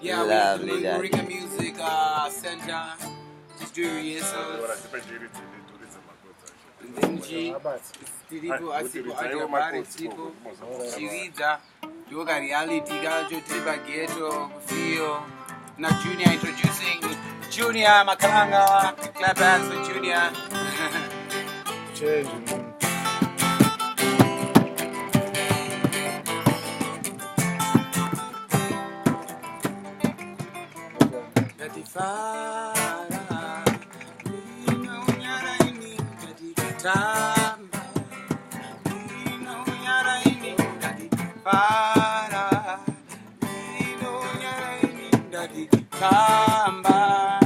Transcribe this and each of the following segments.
Yeah, Lovely, we're Daddy. Moringa Music Center. Just do rehearsals. Tiripo asipo ajakare tipo Chiriza yoga reality gajo triba ghetto feel na Junior introducing Junior Makalanga. Clap hands for Junior. Change. Kamba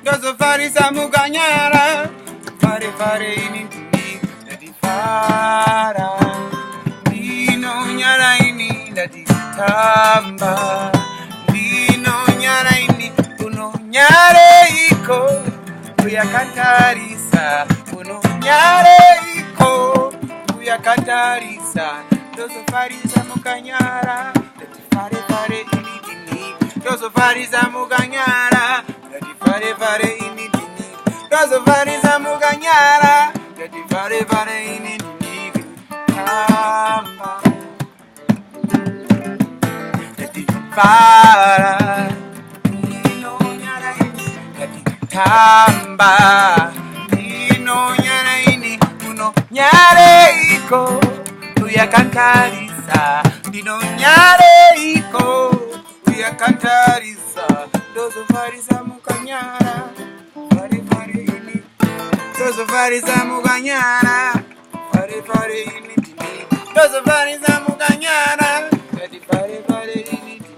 Dozo farisa muganyara, fare ini di fara, dino nyara ini di tamba, dino nyara ini uno nyare iko, kuya kantarisa, uno nyare iko, kuya kantarisa, dozo farisa muganyara, fare ini dini, dozo farisa muganyara. Fare ini dini, dozo farisa muganyara. Fare ini dini, tamba. Fara, ino nyara ini, tamba. Ino nyara ini, uno nyare iko, tuya kantarisa. Dino nyare iko, tuya kantarisa. Dozo farisa muganyara, fare ini. Dozo farisa muganyara, fare ini dini. Dozo farisa muganyara, fare ini dini.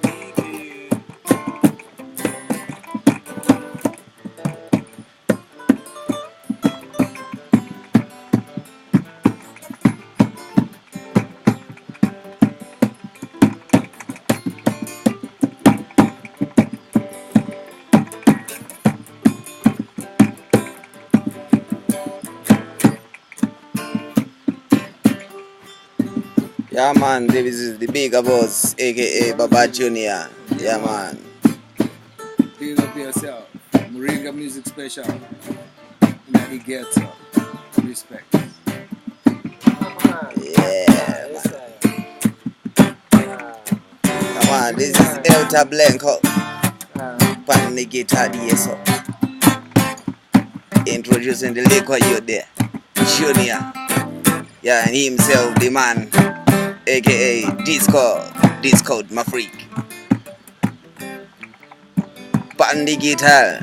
Yeah, man, this is the bigger boss, aka Baba Junior. Yeah, man. Big up yourself. Moringa Music Special. Now he gets up. Respect. Yeah, man. Come on, this is Elta Blanco. Pan the guitar, DSO. Introducing the liquor you there. Junior. Yeah, and himself, the man, aka Discord, my freak. Pan the guitar,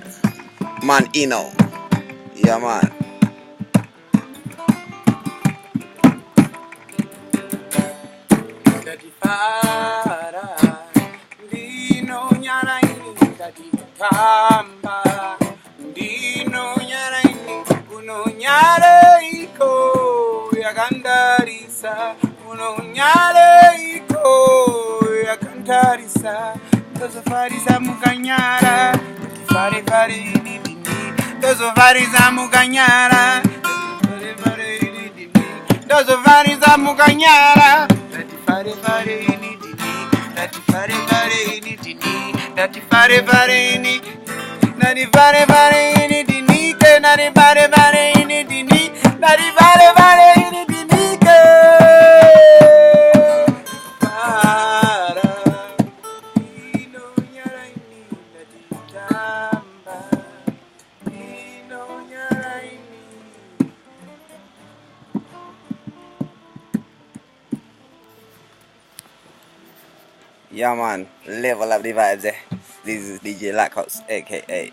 man, yeah, man. Tamba, dino nyara ini, uno nyare iko, ya kantarisa, uno nyare iko, ya kantarisa, dozo farisa muganyara, fare ini dini, dozo farisa muganyara, fare ini dini, dozo farisa muganyara, fare ini dini, fare ini dini. Nati fare ini, nati fare ini dini ke, nati fare ini dini, nati fare ini dini ke. Para, ino nyara ini nati tamba, ino nyara ini. Yeah, man, level up the vibes, eh? This is DJ Lackhouse, aka